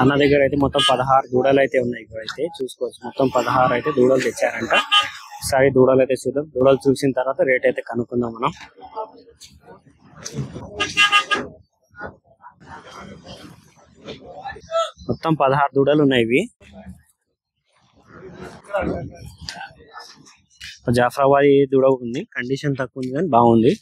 అన్న దగ్గర అయితే మొత్తం 16 దూడలు అయితే ఉన్నాయి. ఇక్కడైతే చూసుకోవచ్చు మొత్తం 16 అయితే దూడలు తెచ్చారంట. ఒకసారి దూడలు అయితే చూద్దాం. దూడలు చూసిన తర్వాత రేట్ అయితే కనుక్కుందాం మనం. మొత్తం 16 దూడలు ఉన్నాయి. ఇవి జాఫరాబాదీ దూడ ఉంది. కండిషన్ తక్కువ ఉంది కానీ బాగుంది.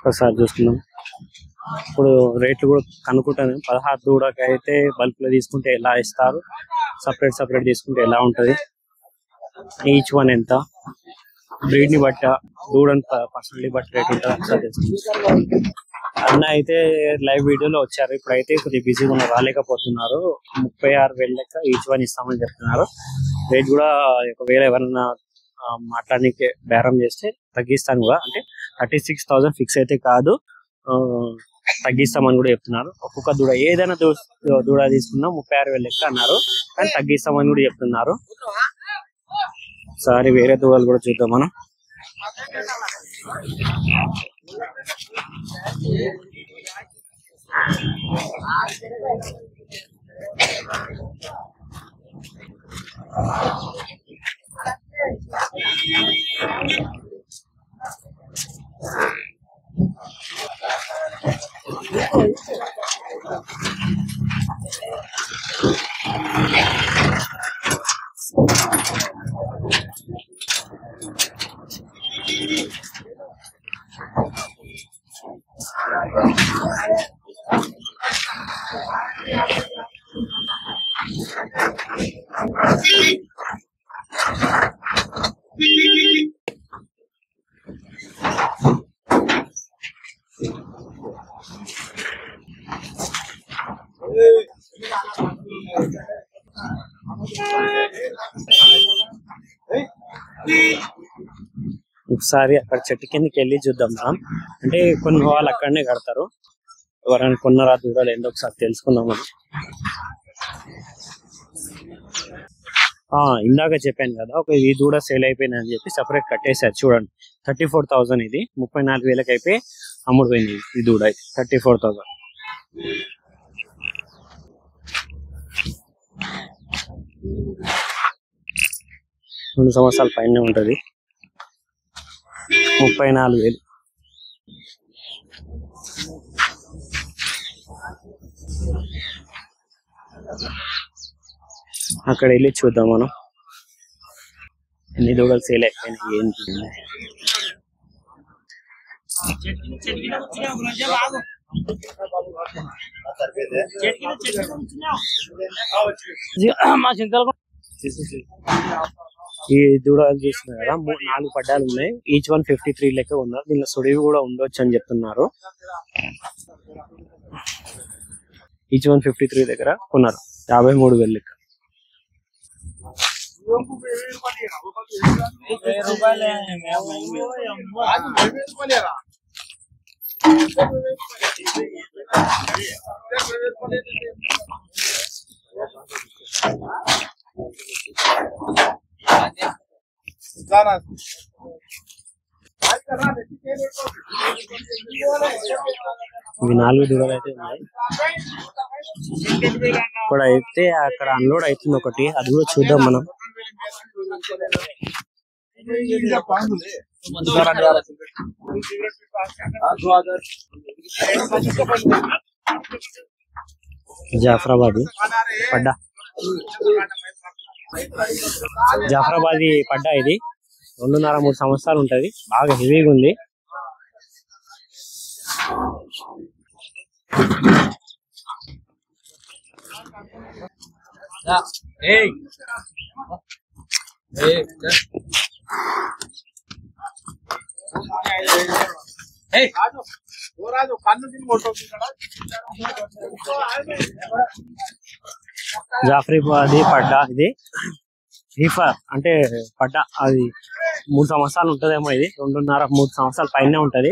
ఒకసారి చూస్తున్నాం. ఇప్పుడు రేట్లు కూడా కనుక్కుంటాను. 16 దూడకి అయితే బల్క్ లో తీసుకుంటే ఎలా ఇస్తారు, సపరేట్ తీసుకుంటే ఎలా ఉంటది, ఈచ్ వన్ ఎంత, బ్రీడ్ ని బట్ట దూడని పర్సనల్లీ బట్టి రేట్ ఉంటుంది. ఒకసారి తెలుసుకుంటాం. అన్న అయితే లైవ్ వీడియోలో వచ్చారు. ఇప్పుడైతే కొద్దిగా బిజీగా ఉన్న రాలేకపోతున్నారు. 36,000 లెక్క ఈచ్ వన్ ఇస్తామని చెప్తున్నారు. రేట్ కూడా ఒకవేళ ఎవరన్నా మాట్లాడడానికి బేరం చేస్తే తగ్గిస్తాను కూడా. అంటే 36,000 ఫిక్స్ అయితే కాదు, తగ్గిస్తామని కూడా చెప్తున్నారు. ఒక్కొక్క దూడ ఏదైనా దూడ తీసుకున్నా 36,000 లెక్క అన్నారు, కానీ తగ్గిస్తామని కూడా చెప్తున్నారు. సరే వేరే దూడలు కూడా చూద్దాం మనం. ఒకసారి అక్కడ చెట్టు కిందకి వెళ్ళి చూద్దాం మనం. అంటే కొన్ని వాళ్ళు అక్కడనే కడతారు. ఎవరైనా కొన్నారా దూరాలు ఏందో ఒకసారి తెలుసుకుందాం మనం. ఇందాక చెప్పాను కదా, ఒక ఈ దూడ సేల్ అయిపోయింది అని చెప్పి సపరేట్ కట్టేసారు. చూడండి 34,000 ఇది 34,000 అయిపోయి అమ్ముడుపోయింది ఈ దూడ అయితే 34,000. 2 సంవత్సరాల పైన ఉంటది. 34,000. అక్కడ వెళ్ళి చూద్దాం మనం ఎన్ని దూడలు సేల్ అయిపోయినాయి ఏంటి. ఈ దూడలు చూస్తున్నారు కదా, 4 పడ్డాలు ఉన్నాయి. ఈచ్ వన్ 53 లెక్క ఉన్నారు. దీనిలో సుడివి కూడా ఉండొచ్చు అని చెప్తున్నారు. ఈచ్ వన్ 53 దగ్గర కొన్నారు 53,000 లెక్క. ఇవి 4 దూడలు అయితే ఉన్నాయి. ఇక్కడ అయితే అక్కడ అన్లోడ్ అవుతుంది ఒకటి, అది కూడా చూద్దాం మనం. జాఫరాబాద్ పడ్డా, జాఫరాబాదీ పడ్డా ఇది 2.5-3 సంవత్సరాలు ఉంటది. బాగా హెవీగా ఉంది. జాఫ్రీబాది పడ్డా ఇది రీఫర్ అంటే పడ్డా అది 3 సంవత్సరాలు ఉంటదేమో. ఇది 2.5-3 సంవత్సరాల పైనే ఉంటది.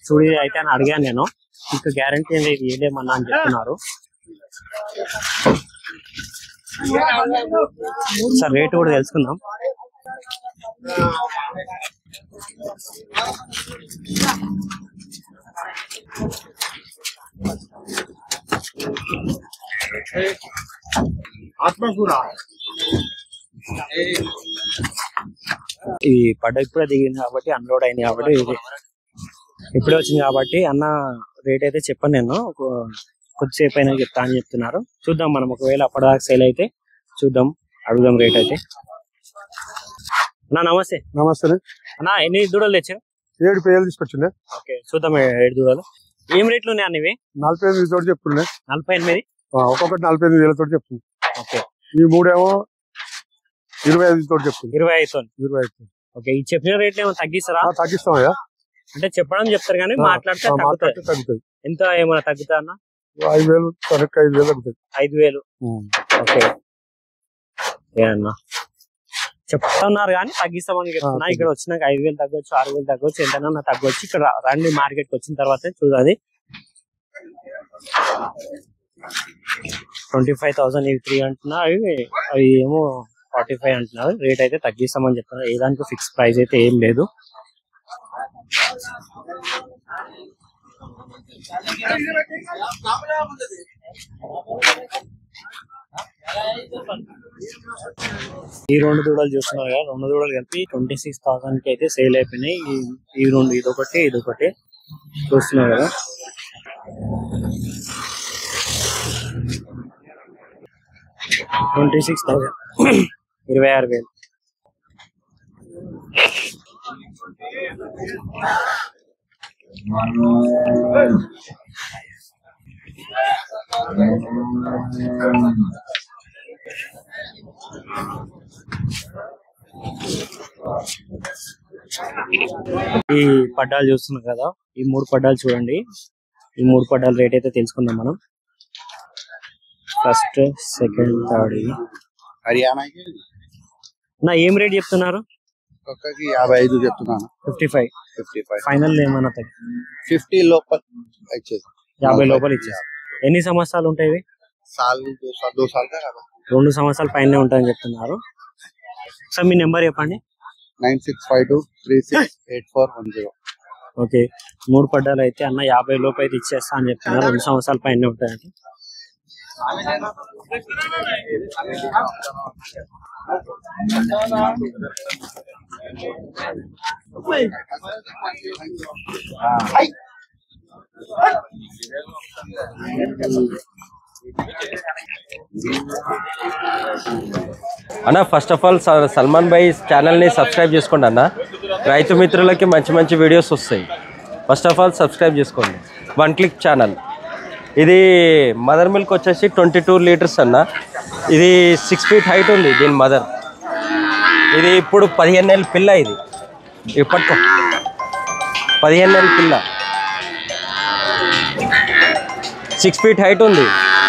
చూడి అయితే అని అడిగాను నేను. ఇంకా గ్యారంటీ అనేది ఏదేమన్నా అని చెప్తున్నారు. సార్ రేట్ కూడా తెలుసుకుందాం. ఈ పడ్డ ఇప్పుడే దిగింది కాబట్టి అన్లోడ్ అయింది కాబట్టి ఇది ఇప్పుడే వచ్చింది కాబట్టి అన్న రేట్ అయితే చెప్పను నేను. కొద్దిసేపు అయినా చెప్తా అని చెప్తున్నారు. చూద్దాం మనం ఒకవేళ అప్పటిదాకా సేల్ అయితే చూద్దాం, అడుగుదాం రేట్ అయితే. అన్నా నమస్తే. నమస్తే అన్నా ఎన్ని దూడలు తెచ్చారు? 7 పేర్లు తీసుకొచ్చిండే. ఓకే చూద్దాం 7 దూడలు. ఏం రేట్లు ఉన్నాయి అన్న ఇవి? 48 తోటి చెప్తుండే. 48? ఒక్కొక్కటి 45,000 తోటి చెప్తుంది. ఓకే ఈ 3 ఏమో 25 తోటి చెప్తుంది. 25. ఓకే ఈ చెప్పిన రేట్లు ఏమో తగ్గిస్తారా? తగ్గిస్తామయ్యా. అంటే చెప్పడం చెప్తారు కానీ మాట్లాడితే తగ్గుతుంది. ఎంత ఏమైనా తగ్గుతా అన్న? 5,000 5,000 తగ్గుతుంది. 5,000. ఓకే అన్న చెప్తున్నారు కానీ తగ్గిస్తామని చెప్తున్నా. ఇక్కడ వచ్చినాక 5,000 తగ్గొచ్చు, 6,000 తగ్గొచ్చు, ఎంతైనా తగ్గొచ్చు. ఇక్కడ రండి మార్కెట్ కి వచ్చిన తర్వాత చూడాలి. 25,000 ఇవి 3 అంటున్నారు. అవి ఏమో 45 అంటున్నారు. రేట్ అయితే తగ్గిస్తామని చెప్తున్నారు. ఏ దానికి ఫిక్స్ ప్రైస్ అయితే ఏం లేదు. ఈ 2 దూడలు చూస్తున్నారు కదా, 2 దూడలు కలిపి 26,000 కి అయితే సేల్ అయిపోయినాయి. ఈ 2 ఇదొకటి చూస్తున్నారు కదా. $26,000 26,000. ఈ పడ్డాలు చూస్తున్నారు కదా, ఈ 3 పడ్డాలు చూడండి. ఈ 3 పడ్డాల రేట్ అయితే తెలుసుకుందాం మనం. First, second, third. హర్యానా నా ఏం రేట్ చెప్తున్నారు? ఒక్కకి 55 చెప్తున్నాను. 55 ఫైనల్ ఏమన్నా 50 లోపల ఇచ్చేది. 50 లోపల ఇచ్చేది. ఎన్ని సంవత్సరాలు ఉంటాయి? 2 సార్లు కదా. 2 సంవత్సరాల పైన ఉంటాయని చెప్తున్నారు. సార్ మీ నెంబర్ చెప్పండి. 9652368410. ఓకే 3 పడ్డాలు అయితే అన్న 50 లోపు అయితే ఇచ్చేస్తా అని చెప్తున్నారు. 2 సంవత్సరాల పైన ఉంటాయండి. అన్న ఫస్ట్ ఆఫ్ ఆల్ సల్మాన్ భాయ్ ఛానల్ని సబ్స్క్రైబ్ చేసుకోండి అన్న. రైతు మిత్రులకి మంచి మంచి వీడియోస్ వస్తాయి. ఫస్ట్ ఆఫ్ ఆల్ సబ్స్క్రైబ్ చేసుకోండి. 1 క్లిక్ ఛానల్. ఇది మదర్ మిల్క్ వచ్చేసి 22 లీటర్స్ అన్న. ఇది 6 ఫీట్ హైట్ ఉంది దీని మదర్. ఇది ఇప్పుడు 15 నెలల పిల్ల. ఇది ఇప్పటికో 15 నెలల పిల్ల, 6 ఫీట్ హైట్ ఉంది.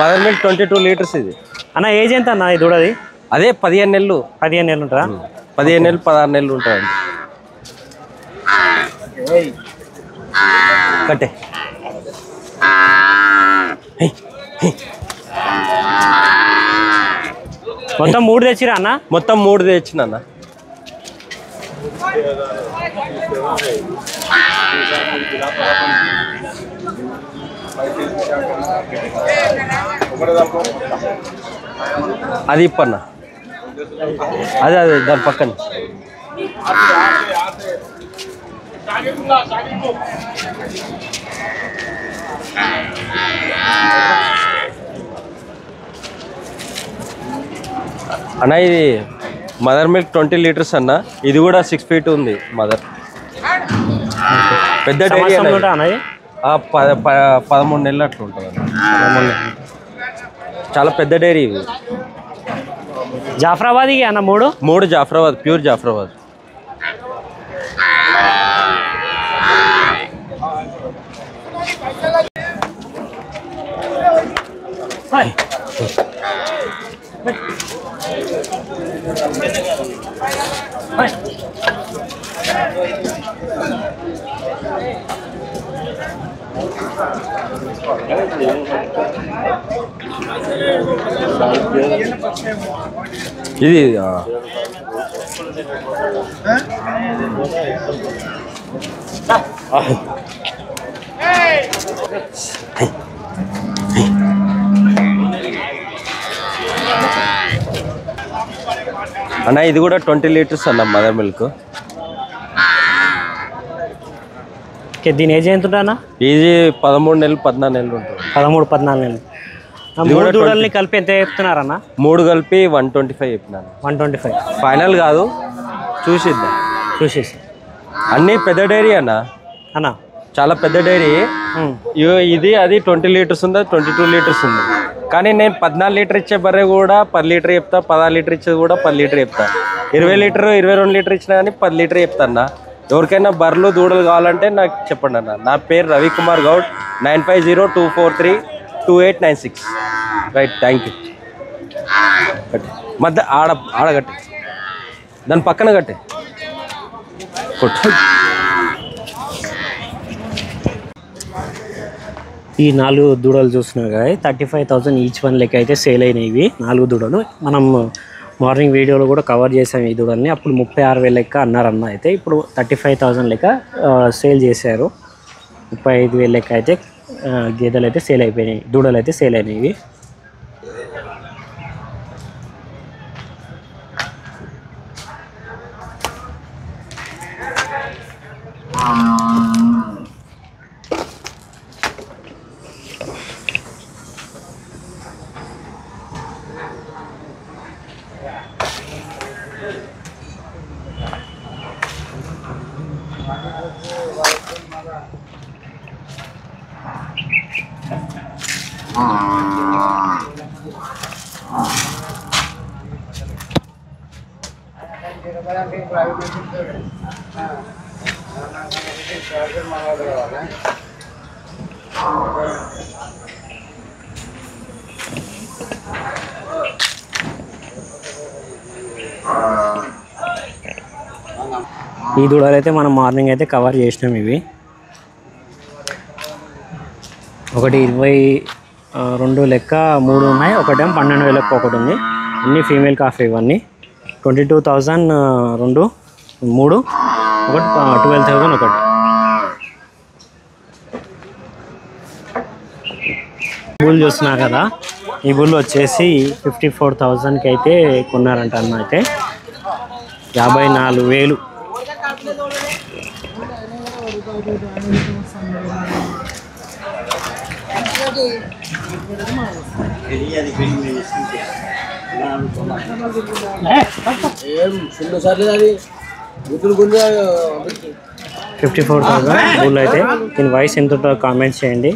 Mother milk 22 litres. ఇది అన్న ఏజ్ ఎంత అన్న ఈ దూడది? అదే 15 నెలలు. 15 నెలలు ఉంటుందా? 15 నెలలు 16 నెలలు ఉంటాయండి. కట్టే మొత్తం 3 తెచ్చిరా అన్న? మొత్తం 3 తెచ్చిన అన్న. అది ఇప్పన్న, అదే అదే దాని పక్కన. అన్న ఇది మదర్ మిల్క్ 20 లీటర్స్ అన్న. ఇది కూడా 6 ఫీట్ ఉంది మదర్. పెద్ద 13 నెలలు అట్లా ఉంటుంది అన్న. చాలా పెద్ద డైరీ ఇవి. జాఫరాబాద్ అన్న 3 జాఫరాబాద్, ప్యూర్ జాఫరాబాద్. ఇది అన్న ఇది కూడా 20 లీటర్స్ అన్న మదర్ మిల్క్. దీని ఏజ్ ఎంత ఉంటుంది అన్న? ఇది 13 నెలలు 14 నెలలు ఉంటుంది. 13-14 నెలలు. 3 దూడల్ని కలిపి ఎంత చెప్తున్నారన్న? 3 కలిపి 125 చెప్పినాను. 125 ఫైనల్ కాదు, చూసిద్దాం. చూసేసి అన్నీ పెద్ద డైరీ అన్న, చాలా పెద్ద డైరీ. ఇది అది 20 లీటర్స్ ఉంది, 22 లీటర్స్ ఉంది. కానీ నేను 14 లీటర్ ఇచ్చే బర్రె కూడా 10 లీటర్ చెప్తా, 16 లీటర్ ఇచ్చేది కూడా 10 లీటర్ చెప్తా. 20 లీటర్ 22 లీటర్ ఇచ్చినా కానీ 10 లీటర్ చెప్తా అన్న. ఎవరికైనా బర్రెలు దూడలు కావాలంటే నాకు చెప్పండి అన్న. నా పేరు Ravikumar Goud. 9502432896. Right, thank you. కట్టి మధ్య ఆడగట్టి, దాని పక్కన కట్టే కొట్టు. ఈ 4 దూడలు చూస్తున్నారు కదా, 35,000 ఈచ్ వన్ లెక్క అయితే సేల్ అయినాయి. 4 దూడలు మనం మార్నింగ్ వీడియోలో కూడా కవర్ చేసాం. ఈ దూడల్ని అప్పుడు 36,000 లెక్క అన్నారన్న. అయితే ఇప్పుడు 35,000 లెక్క సేల్ చేశారు. 35,000 లెక్క అయితే గేదెలు అయితే సేల్ అయిపోయినాయి, దూడలు అయితే సేల్ అయినాయి. ఈ దూడలు అయితే మనం మార్నింగ్ అయితే కవర్ చేసినాం. ఇవి ఒకటి 22 లెక్క 3 ఉన్నాయి, ఒకటేమో 12,000 లెక్క ఒకటి ఉంది. అన్నీ ఫీమేల్ కాఫీ. ఇవన్నీ 22,000 2, 3, ఒకటి 12,000 ఒకటి. బుల్ చూస్తున్నారు కదా, ఈ బుల్ వచ్చేసి 54,000కి అయితే కొన్నారంట అన్న. అయితే 54,000. బుల్ అయితే దీని వయసు ఎంత ఉంటుందో కామెంట్స్ చేయండి.